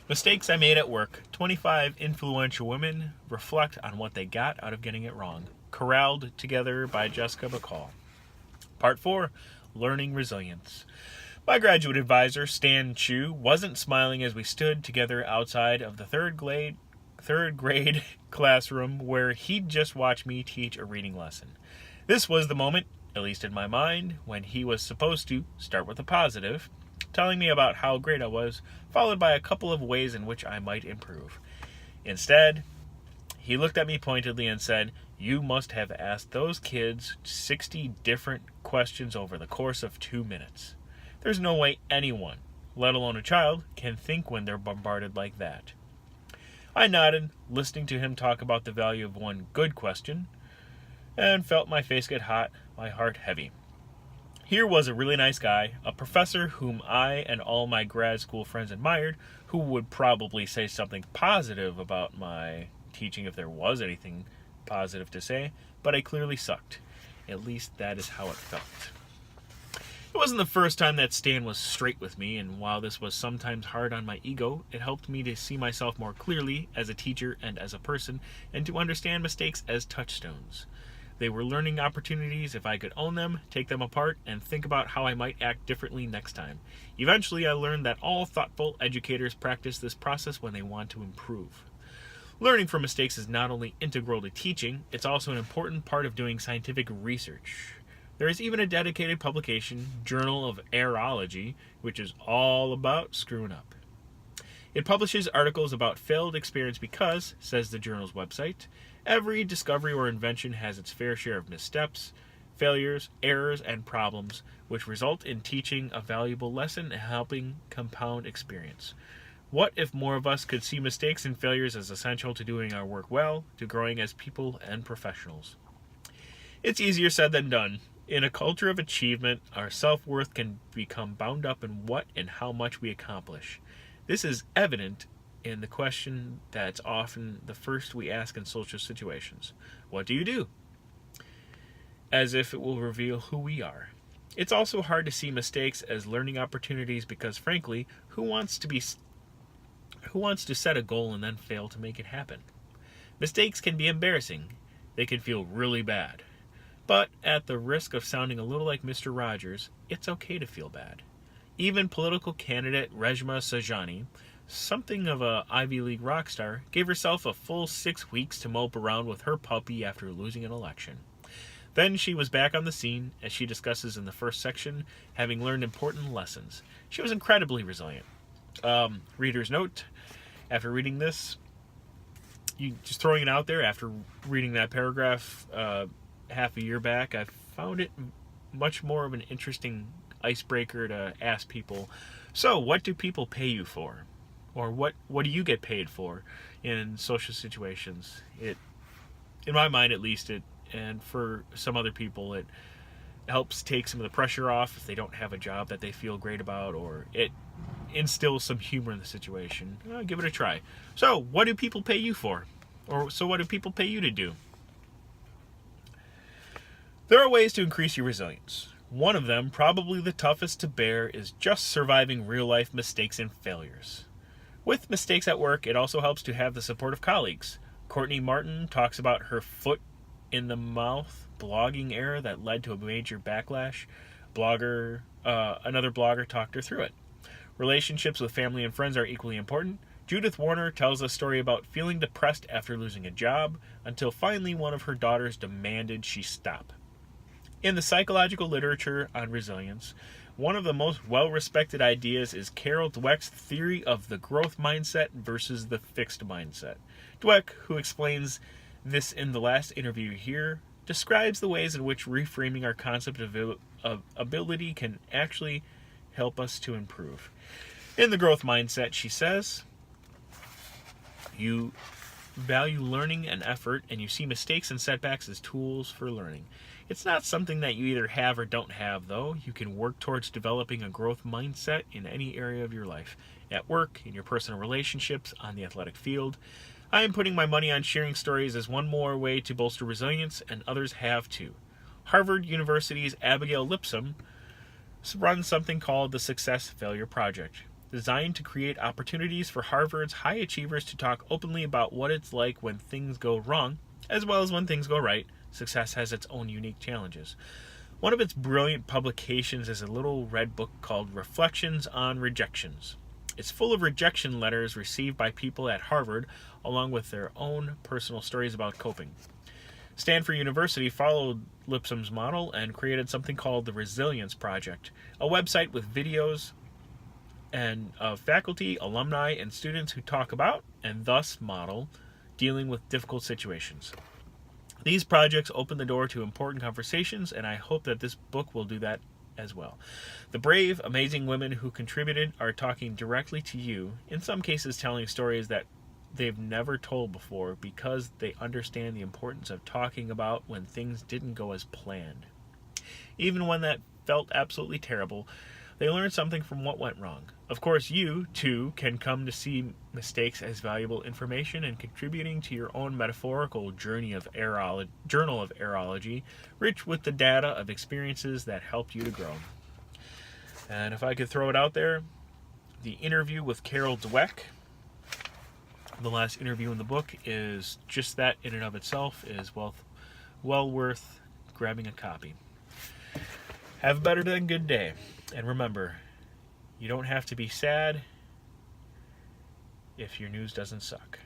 Mistakes I made at work. 25 influential women reflect on what they got out of getting it wrong. Corralled together by Jessica Bacal. Part 4. Learning Resilience. My graduate advisor, Stan Chu, wasn't smiling as we stood together outside of the third grade classroom where he'd just watched me teach a reading lesson. This was the moment, at least in my mind, when he was supposed to start with a positive, telling me about how great I was, followed by a couple of ways in which I might improve. Instead, he looked at me pointedly and said, "You must have asked those kids 60 different questions over the course of 2 minutes. There's no way anyone, let alone a child, can think when they're bombarded like that." I nodded, listening to him talk about the value of one good question, and felt my face get hot, my heart heavy. Here was a really nice guy, a professor whom I and all my grad school friends admired, who would probably say something positive about my teaching if there was anything positive to say, but I clearly sucked. At least that is how it felt. It wasn't the first time that Stan was straight with me, and while this was sometimes hard on my ego, it helped me to see myself more clearly as a teacher and as a person, and to understand mistakes as touchstones. They were learning opportunities if I could own them, take them apart, and think about how I might act differently next time. Eventually, I learned that all thoughtful educators practice this process when they want to improve. Learning from mistakes is not only integral to teaching, it's also an important part of doing scientific research. There is even a dedicated publication, Journal of Aerology, which is all about screwing up. It publishes articles about failed experience because, says the journal's website, every discovery or invention has its fair share of missteps, failures, errors, and problems, which result in teaching a valuable lesson and helping compound experience. What if more of us could see mistakes and failures as essential to doing our work well, to growing as people and professionals? It's easier said than done. In a culture of achievement, our self-worth can become bound up in what and how much we accomplish. This is evident in the question that's often the first we ask in social situations. What do you do? As if it will reveal who we are. It's also hard to see mistakes as learning opportunities because, frankly, who wants to set a goal and then fail to make it happen? Mistakes can be embarrassing. They can feel really bad. But at the risk of sounding a little like Mr. Rogers, it's okay to feel bad. Even political candidate Reshma Sajani, something of a Ivy League rock star, gave herself a full 6 weeks to mope around with her puppy after losing an election. Then she was back on the scene, as she discusses in the first section, having learned important lessons. She was incredibly resilient. Reader's note, after reading this, just throwing it out there, after reading that paragraph half a year back, I found it much more of an interesting icebreaker to ask people, so what do people pay you for? Or what do you get paid for in social situations? In my mind at least, and for some other people, it helps take some of the pressure off if they don't have a job that they feel great about, or it instills some humor in the situation. Give it a try. So, what do people pay you for? Or so what do people pay you to do? There are ways to increase your resilience. One of them, probably the toughest to bear, is just surviving real-life mistakes and failures. With mistakes at work, it also helps to have the support of colleagues. Courtney Martin talks about her foot-in-the-mouth blogging error that led to a major backlash. Another blogger talked her through it. Relationships with family and friends are equally important. Judith Warner tells a story about feeling depressed after losing a job, until finally one of her daughters demanded she stop. In the psychological literature on resilience, one of the most well-respected ideas is Carol Dweck's theory of the growth mindset versus the fixed mindset. Dweck, who explains this in the last interview here, describes the ways in which reframing our concept of ability can actually help us to improve. In the growth mindset, she says, you value learning and effort, and you see mistakes and setbacks as tools for learning. It's not something that you either have or don't have, though. You can work towards developing a growth mindset in any area of your life. At work, in your personal relationships, on the athletic field. I am putting my money on sharing stories as one more way to bolster resilience, and others have too. Harvard University's Abigail Lipscomb runs something called the Success Failure Project. designed to create opportunities for Harvard's high achievers to talk openly about what it's like when things go wrong, as well as when things go right. Success has its own unique challenges. One of its brilliant publications is a little red book called Reflections on Rejections. It's full of rejection letters received by people at Harvard, along with their own personal stories about coping. Stanford University followed Lipscomb's model and created something called the Resilience Project, a website with videos and of faculty, alumni, and students who talk about, and thus model, dealing with difficult situations. These projects open the door to important conversations, and I hope that this book will do that as well. The brave, amazing women who contributed are talking directly to you, in some cases telling stories that they've never told before because they understand the importance of talking about when things didn't go as planned. Even when that felt absolutely terrible, they learned something from what went wrong. Of course, you, too, can come to see mistakes as valuable information and contributing to your own metaphorical journal of errology, rich with the data of experiences that helped you to grow. And if I could throw it out there, the interview with Carol Dweck, the last interview in the book, is just that in and of itself is well worth grabbing a copy. Have a better than good day. And remember, you don't have to be sad if your news doesn't suck.